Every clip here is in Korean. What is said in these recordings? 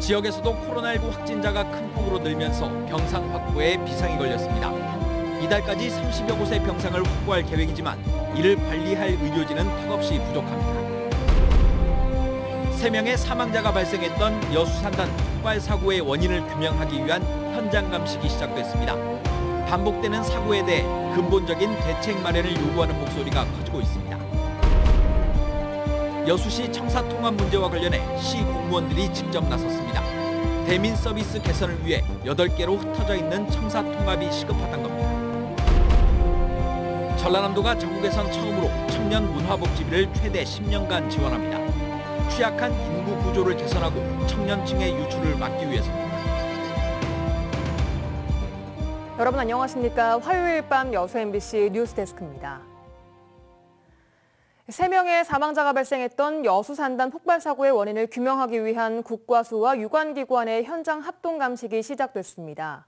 지역에서도 코로나19 확진자가 큰 폭으로 늘면서 병상 확보에 비상이 걸렸습니다. 이달까지 30여 곳의 병상을 확보할 계획이지만 이를 관리할 의료진은 턱없이 부족합니다. 3명의 사망자가 발생했던 여수산단 폭발 사고의 원인을 규명하기 위한 현장 감식이 시작됐습니다. 반복되는 사고에 대해 근본적인 대책 마련을 요구하는 목소리가 커지고 있습니다. 여수시 청사 통합 문제와 관련해 시 공무원들이 직접 나섰습니다. 대민 서비스 개선을 위해 8개로 흩어져 있는 청사 통합이 시급하단 겁니다. 전라남도가 전국에선 처음으로 청년 문화복지비를 최대 10년간 지원합니다. 취약한 인구 구조를 개선하고 청년층의 유출을 막기 위해서입니다. 여러분 안녕하십니까? 화요일 밤 여수 MBC 뉴스데스크입니다. 3명의 사망자가 발생했던 여수산단 폭발 사고의 원인을 규명하기 위한 국과수와 유관기관의 현장 합동 감식이 시작됐습니다.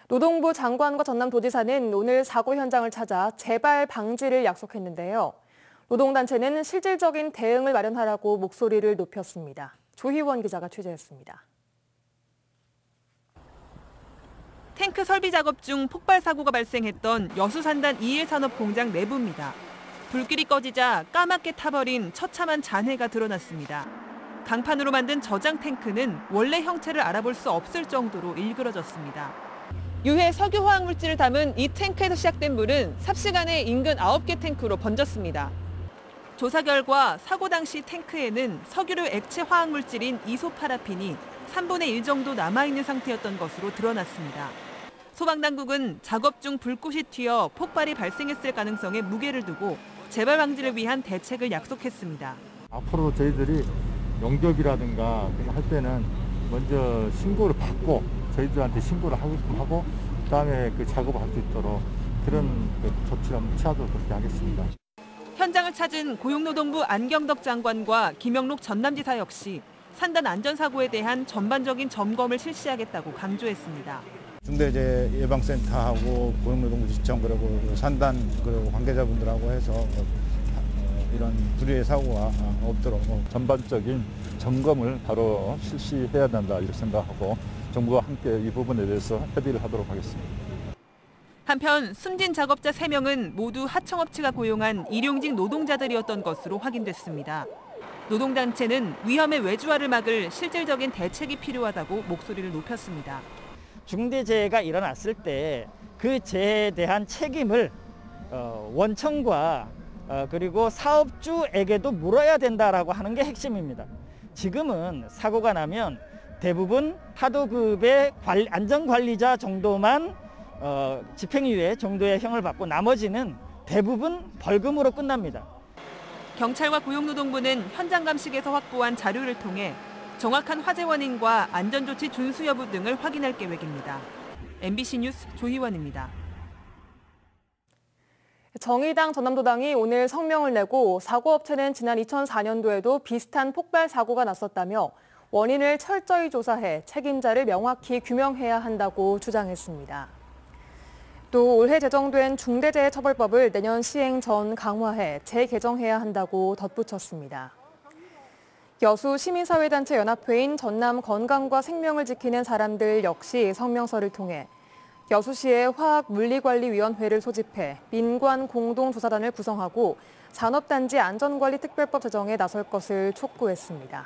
노동부 장관과 전남도지사는 오늘 사고 현장을 찾아 재발 방지를 약속했는데요. 노동단체는 실질적인 대응을 마련하라고 목소리를 높였습니다. 조희원 기자가 취재했습니다. 탱크 설비 작업 중 폭발 사고가 발생했던 여수산단 2일 산업공장 내부입니다. 불길이 꺼지자 까맣게 타버린 처참한 잔해가 드러났습니다. 강판으로 만든 저장 탱크는 원래 형체를 알아볼 수 없을 정도로 일그러졌습니다. 유해 석유 화학 물질을 담은 이 탱크에서 시작된 불은 삽시간에 인근 9개 탱크로 번졌습니다. 조사 결과 사고 당시 탱크에는 석유류 액체 화학 물질인 이소파라핀이 3분의 1 정도 남아있는 상태였던 것으로 드러났습니다. 소방당국은 작업 중 불꽃이 튀어 폭발이 발생했을 가능성에 무게를 두고 재발 방지를 위한 대책을 약속했습니다. 앞으로 저희들이 용접이라든가 할 때는 먼저 신고를 받고 저희들한테 신고를 하고 그다음에 그 작업을 할 수 있도록 그런 조치를 취하도록 그렇게 하겠습니다. 현장을 찾은 고용노동부 안경덕 장관과 김영록 전남지사 역시 산단 안전사고에 대한 전반적인 점검을 실시하겠다고 강조했습니다. 중대재해 예방센터하고 고용노동부지청 그리고 산단 그리고 관계자분들하고 해서 이런 불의의 사고가 없도록 전반적인 점검을 바로 실시해야 된다 이렇게 생각하고 정부와 함께 이 부분에 대해서 협의를 하도록 하겠습니다. 한편 숨진 작업자 3명은 모두 하청업체가 고용한 일용직 노동자들이었던 것으로 확인됐습니다. 노동단체는 위험의 외주화를 막을 실질적인 대책이 필요하다고 목소리를 높였습니다. 중대재해가 일어났을 때 그 재해에 대한 책임을 원청과 그리고 사업주에게도 물어야 된다라고 하는 게 핵심입니다. 지금은 사고가 나면 대부분 하도급의 안전관리자 정도만 집행유예 정도의 형을 받고 나머지는 대부분 벌금으로 끝납니다. 경찰과 고용노동부는 현장 감식에서 확보한 자료를 통해 정확한 화재 원인과 안전조치 준수 여부 등을 확인할 계획입니다. MBC 뉴스 조희원입니다. 정의당 전남도당이 오늘 성명을 내고 사고업체는 지난 2004년도에도 비슷한 폭발 사고가 났었다며 원인을 철저히 조사해 책임자를 명확히 규명해야 한다고 주장했습니다. 또 올해 제정된 중대재해처벌법을 내년 시행 전 강화해 재개정해야 한다고 덧붙였습니다. 여수 시민사회단체 연합회인 전남 건강과 생명을 지키는 사람들 역시 성명서를 통해 여수시의 화학물리관리위원회를 소집해 민관 공동조사단을 구성하고 산업단지 안전관리특별법 제정에 나설 것을 촉구했습니다.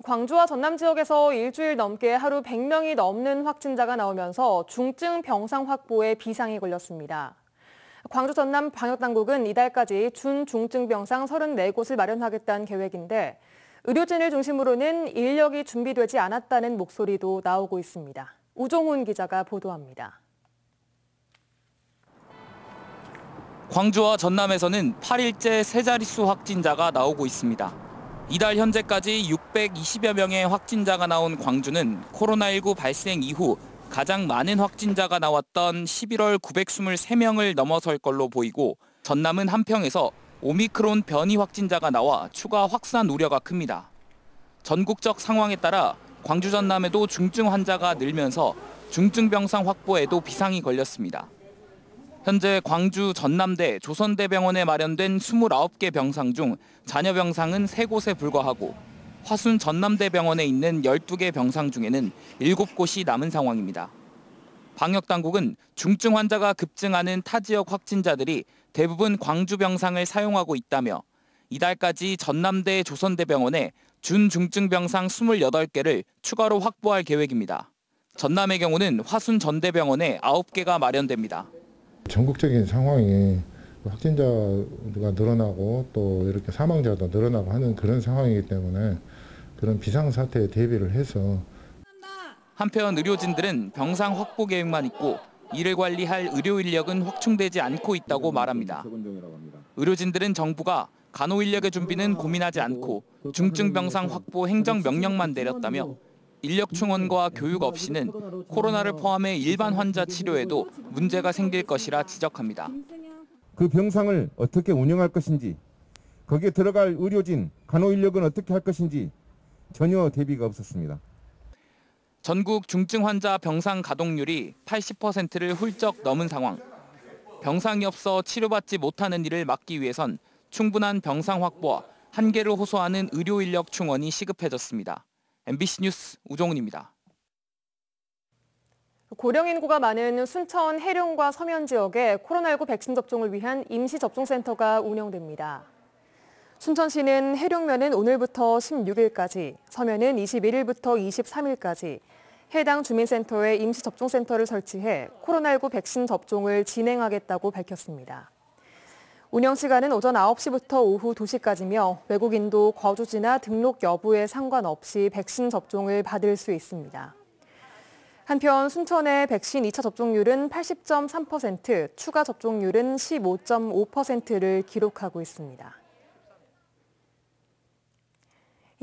광주와 전남 지역에서 일주일 넘게 하루 100명이 넘는 확진자가 나오면서 중증 병상 확보에 비상이 걸렸습니다. 광주 전남 방역당국은 이달까지 준중증 병상 34곳을 마련하겠다는 계획인데 의료진을 중심으로는 인력이 준비되지 않았다는 목소리도 나오고 있습니다. 우종훈 기자가 보도합니다. 광주와 전남에서는 8일째 세 자릿수 확진자가 나오고 있습니다. 이달 현재까지 620여 명의 확진자가 나온 광주는 코로나19 발생 이후 가장 많은 확진자가 나왔던 11월 923명을 넘어설 걸로 보이고 전남은 한평에서 오미크론 변이 확진자가 나와 추가 확산 우려가 큽니다. 전국적 상황에 따라 광주 전남에도 중증 환자가 늘면서 중증 병상 확보에도 비상이 걸렸습니다. 현재 광주 전남대 조선대병원에 마련된 29개 병상 중 잔여 병상은 3곳에 불과하고 화순 전남대병원에 있는 12개 병상 중에는 7곳이 남은 상황입니다. 방역당국은 중증 환자가 급증하는 타 지역 확진자들이 대부분 광주 병상을 사용하고 있다며 이달까지 전남대 조선대병원에 준중증 병상 28개를 추가로 확보할 계획입니다. 전남의 경우는 화순 전대병원에 9개가 마련됩니다. 전국적인 상황이 확진자가 늘어나고 또 이렇게 사망자도 늘어나고 하는 그런 상황이기 때문에 그런 비상사태에 대비를 해서 한편 의료진들은 병상 확보 계획만 있고 이를 관리할 의료 인력은 확충되지 않고 있다고 말합니다. 의료진들은 정부가 간호 인력의 준비는 고민하지 않고 중증 병상 확보 행정 명령만 내렸다며 인력 충원과 교육 없이는 코로나를 포함해 일반 환자 치료에도 문제가 생길 것이라 지적합니다. 그 병상을 어떻게 운영할 것인지, 거기에 들어갈 의료진, 간호 인력은 어떻게 할 것인지 전혀 대비가 없었습니다. 전국 중증 환자 병상 가동률이 80%를 훌쩍 넘은 상황. 병상이 없어 치료받지 못하는 일을 막기 위해선 충분한 병상 확보와 한계를 호소하는 의료 인력 충원이 시급해졌습니다. MBC 뉴스 우종훈입니다. 고령 인구가 많은 순천 해룡과 서면 지역에 코로나19 백신 접종을 위한 임시접종센터가 운영됩니다. 순천시는 해룡면은 오늘부터 16일까지, 서면은 21일부터 23일까지 해당 주민센터에 임시접종센터를 설치해 코로나19 백신 접종을 진행하겠다고 밝혔습니다. 운영 시간은 오전 9시부터 오후 2시까지며 외국인도 거주지나 등록 여부에 상관없이 백신 접종을 받을 수 있습니다. 한편 순천의 백신 2차 접종률은 80.3%, 추가 접종률은 15.5%를 기록하고 있습니다.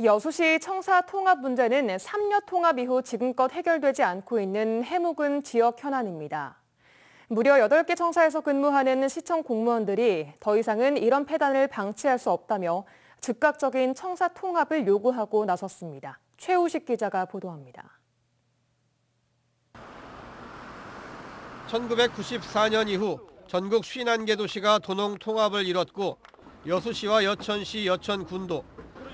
여수시 청사 통합 문제는 3년 통합 이후 지금껏 해결되지 않고 있는 해묵은 지역 현안입니다. 무려 8개 청사에서 근무하는 시청 공무원들이 더 이상은 이런 폐단을 방치할 수 없다며 즉각적인 청사 통합을 요구하고 나섰습니다. 최우식 기자가 보도합니다. 1994년 이후 전국 51개 도시가 도농 통합을 이뤘고 여수시와 여천시, 여천군도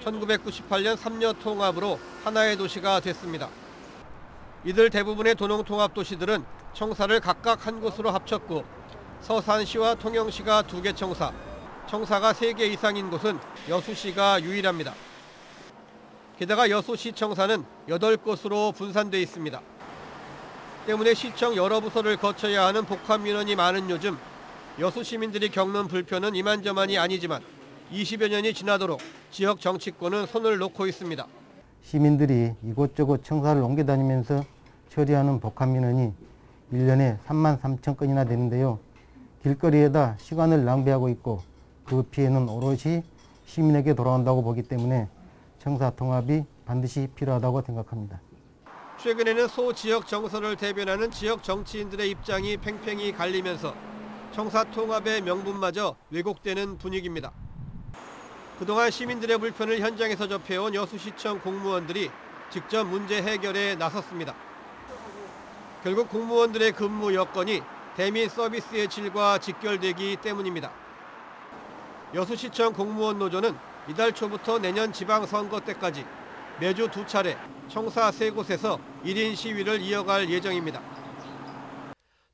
1998년 3년 통합으로 하나의 도시가 됐습니다. 이들 대부분의 도농 통합 도시들은 청사를 각각 한 곳으로 합쳤고 서산시와 통영시가 2개 청사, 청사가 3개 이상인 곳은 여수시가 유일합니다. 게다가 여수시 청사는 8곳으로 분산돼 있습니다. 때문에 시청 여러 부서를 거쳐야 하는 복합 민원이 많은 요즘 여수 시민들이 겪는 불편은 이만저만이 아니지만 20여 년이 지나도록 지역 정치권은 손을 놓고 있습니다. 시민들이 이곳저곳 청사를 옮겨다니면서 처리하는 복합 민원이 1년에 3만 3천 건이나 되는데요. 길거리에다 시간을 낭비하고 있고 그 피해는 오롯이 시민에게 돌아온다고 보기 때문에 청사 통합이 반드시 필요하다고 생각합니다. 최근에는 소지역 정서를 대변하는 지역 정치인들의 입장이 팽팽히 갈리면서 청사 통합의 명분마저 왜곡되는 분위기입니다. 그동안 시민들의 불편을 현장에서 접해온 여수시청 공무원들이 직접 문제 해결에 나섰습니다. 결국 공무원들의 근무 여건이 대민 서비스의 질과 직결되기 때문입니다. 여수시청 공무원 노조는 이달 초부터 내년 지방선거 때까지 매주 2차례 청사 3곳에서 1인 시위를 이어갈 예정입니다.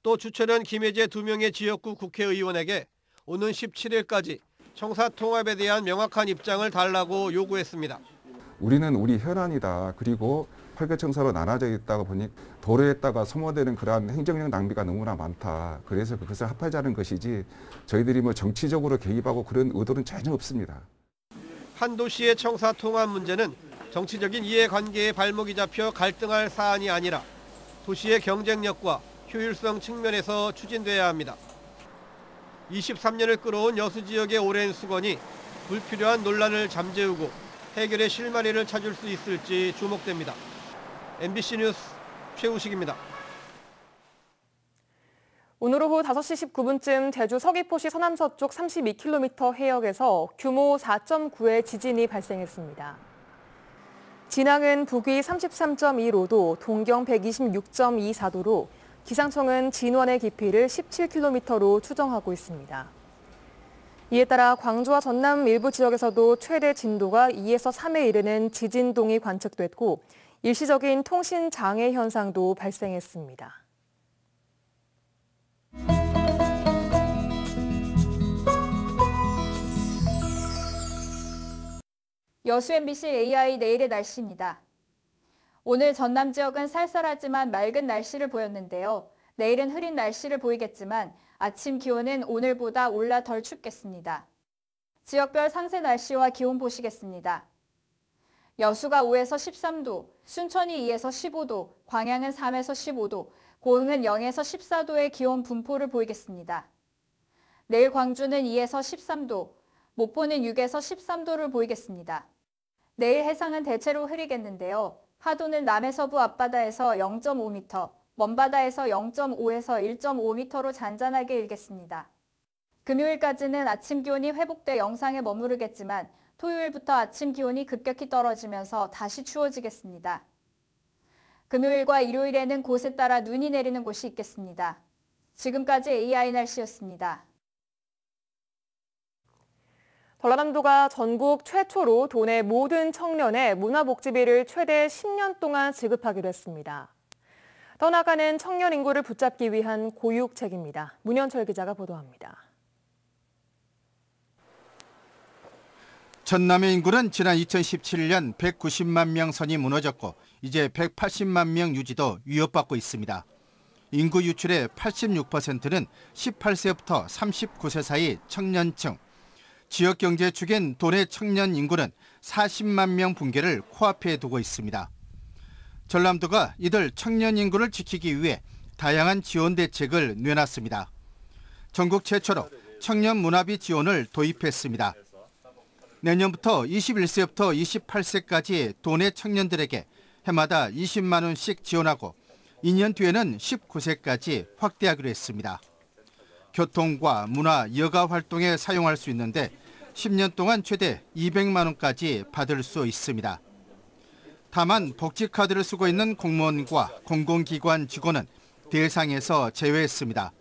또 주철현, 김혜재 2명의 지역구 국회의원에게 오는 17일까지 청사 통합에 대한 명확한 입장을 달라고 요구했습니다. 우리는 우리 현안이다. 그리고 8개 청사로 나눠져 있다가 보니 도로에다가 소모되는 그러한 행정력 낭비가 너무나 많다. 그래서 그것을 합하자는 것이지 저희들이 뭐 정치적으로 개입하고 그런 의도는 전혀 없습니다. 한 도시의 청사 통합 문제는 정치적인 이해관계에 발목이 잡혀 갈등할 사안이 아니라 도시의 경쟁력과 효율성 측면에서 추진돼야 합니다. 23년을 끌어온 여수 지역의 오랜 수건이 불필요한 논란을 잠재우고 해결의 실마리를 찾을 수 있을지 주목됩니다. MBC 뉴스 최우식입니다. 오늘 오후 5시 19분쯤 제주 서귀포시 서남서쪽 32km 해역에서 규모 4.9의 지진이 발생했습니다. 진앙은 북위 33.1호도, 동경 126.24도로 기상청은 진원의 깊이를 17km로 추정하고 있습니다. 이에 따라 광주와 전남 일부 지역에서도 최대 진도가 2에서 3에 이르는 지진동이 관측됐고 일시적인 통신 장애 현상도 발생했습니다. 여수 MBC AI 내일의 날씨입니다. 오늘 전남 지역은 쌀쌀하지만 맑은 날씨를 보였는데요. 내일은 흐린 날씨를 보이겠지만 아침 기온은 오늘보다 올라 덜 춥겠습니다. 지역별 상세 날씨와 기온 보시겠습니다. 여수가 5에서 13도, 순천이 2에서 15도, 광양은 3에서 15도, 고흥은 0에서 14도의 기온 분포를 보이겠습니다. 내일 광주는 2에서 13도, 목포는 6에서 13도를 보이겠습니다. 내일 해상은 대체로 흐리겠는데요. 파도는 남해서부 앞바다에서 0.5m, 먼바다에서 0.5에서 1.5m로 잔잔하게 일겠습니다. 금요일까지는 아침 기온이 회복돼 영상에 머무르겠지만 토요일부터 아침 기온이 급격히 떨어지면서 다시 추워지겠습니다. 금요일과 일요일에는 곳에 따라 눈이 내리는 곳이 있겠습니다. 지금까지 AI 날씨였습니다. 전라남도가 전국 최초로 도내 모든 청년의 문화복지비를 최대 10년 동안 지급하기로 했습니다. 떠나가는 청년 인구를 붙잡기 위한 고육책입니다. 문현철 기자가 보도합니다. 전남의 인구는 지난 2017년 190만 명 선이 무너졌고 이제 180만 명 유지도 위협받고 있습니다. 인구 유출의 86%는 18세부터 39세 사이 청년층. 지역경제 축인 도내 청년 인구는 40만 명 붕괴를 코앞에 두고 있습니다. 전남도가 이들 청년 인구를 지키기 위해 다양한 지원 대책을 내놨습니다. 전국 최초로 청년 문화비 지원을 도입했습니다. 내년부터 21세부터 28세까지 도내 청년들에게 해마다 20만 원씩 지원하고 2년 뒤에는 19세까지 확대하기로 했습니다. 교통과 문화, 여가 활동에 사용할 수 있는데 10년 동안 최대 200만 원까지 받을 수 있습니다. 다만 복지카드를 쓰고 있는 공무원과 공공기관 직원은 대상에서 제외했습니다.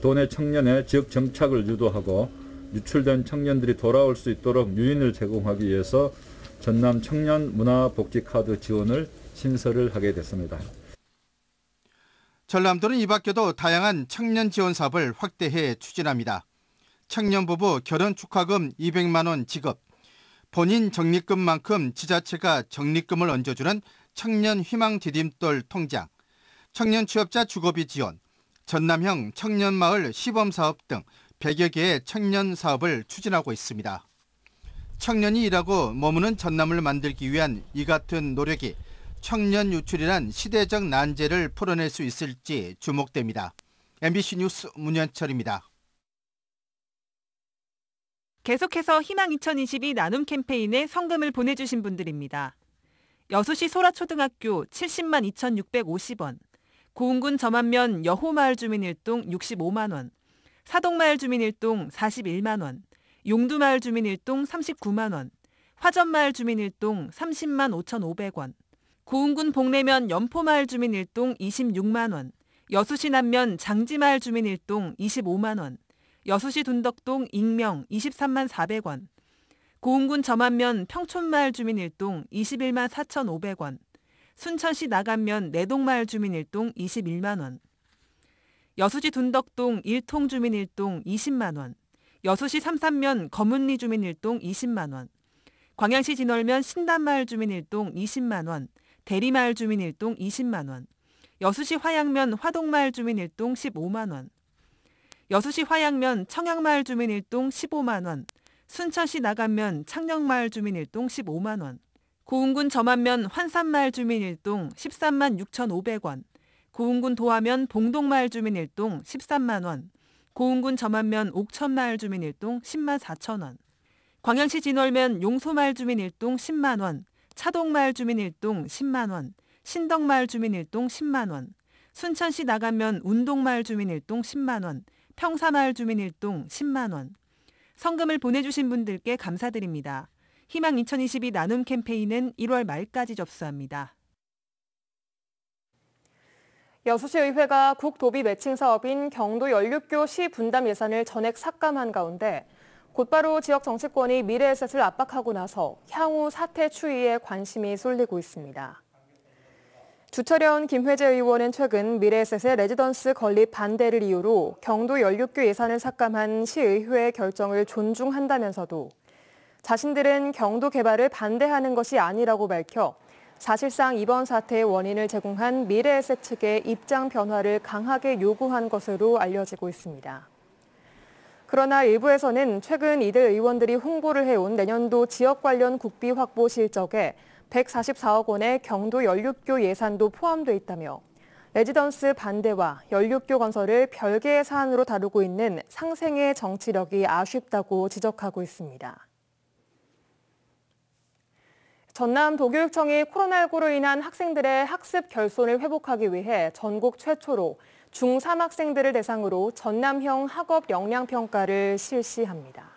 도내 청년의 지역 정착을 유도하고 유출된 청년들이 돌아올 수 있도록 유인을 제공하기 위해서 전남 청년 문화복지카드 지원을 신설을 하게 됐습니다. 전남도는 이 밖에도 다양한 청년 지원 사업을 확대해 추진합니다. 청년 부부 결혼 축하금 200만 원 지급, 본인 적립금만큼 지자체가 적립금을 얹어주는 청년 희망 디딤돌 통장, 청년 취업자 주거비 지원, 전남형 청년마을 시범사업 등 100여 개의 청년 사업을 추진하고 있습니다. 청년이 일하고 머무는 전남을 만들기 위한 이 같은 노력이 청년 유출이란 시대적 난제를 풀어낼 수 있을지 주목됩니다. MBC 뉴스 문현철입니다. 계속해서 희망 2022 나눔 캠페인에 성금을 보내주신 분들입니다. 여수시 소라초등학교 70만 2,650원, 고흥군 점안면 여호마을 주민 1동 65만 원, 사동마을 주민 1동 41만 원, 용두마을 주민 1동 39만 원, 화전마을 주민 1동 30만 5,500원, 고흥군 복내면 연포마을 주민 1동 26만 원, 여수시 남면 장지마을 주민 1동 25만 원, 여수시 둔덕동 익명 23만 400원, 고흥군 점안면 평촌마을 주민 1동 21만 4,500원, 순천시 나간면 내동마을 주민 1동 21만 원, 여수시 둔덕동 1통 주민 1동 20만 원, 여수시 삼산면 검은리 주민 1동 20만 원, 광양시 진월면 신단마을 주민 1동 20만 원, 대리마을 주민 1동 20만 원, 여수시 화양면 화동마을 주민 1동 15만 원, 여수시 화양면 청양마을 주민 1동 15만 원, 순천시 나간면 창녕마을 주민 1동 15만 원, 고흥군 점안면 환산마을 주민 1동 13만 6,500원, 고흥군 도하면 봉동마을 주민 1동 13만 원, 고흥군 점안면 옥천마을 주민 1동 10만 4천 원, 광양시 진월면 용소마을 주민 1동 10만 원, 차동마을 주민 1동 10만 원, 신덕마을 주민 1동 10만 원, 순천시 나간면 운동마을 주민 1동 10만 원, 평사마을 주민 1동 10만 원. 성금을 보내주신 분들께 감사드립니다. 희망 2022 나눔 캠페인은 1월 말까지 접수합니다. 여수시의회가 국도비 매칭 사업인 경도 연륙교 시 분담 예산을 전액 삭감한 가운데 곧바로 지역 정치권이 미래에셋을 압박하고 나서 향후 사태 추이에 관심이 쏠리고 있습니다. 주철현 김회재 의원은 최근 미래에셋의 레지던스 건립 반대를 이유로 경도 연륙교 예산을 삭감한 시의회의 결정을 존중한다면서도 자신들은 경도 개발을 반대하는 것이 아니라고 밝혀 사실상 이번 사태의 원인을 제공한 미래에셋 측의 입장 변화를 강하게 요구한 것으로 알려지고 있습니다. 그러나 일부에서는 최근 이들 의원들이 홍보를 해온 내년도 지역 관련 국비 확보 실적에 144억 원의 경도 연륙교 예산도 포함돼 있다며 레지던스 반대와 연륙교 건설을 별개의 사안으로 다루고 있는 상생의 정치력이 아쉽다고 지적하고 있습니다. 전남도교육청이 코로나19로 인한 학생들의 학습 결손을 회복하기 위해 전국 최초로 중3 학생들을 대상으로 전남형 학업 역량 평가를 실시합니다.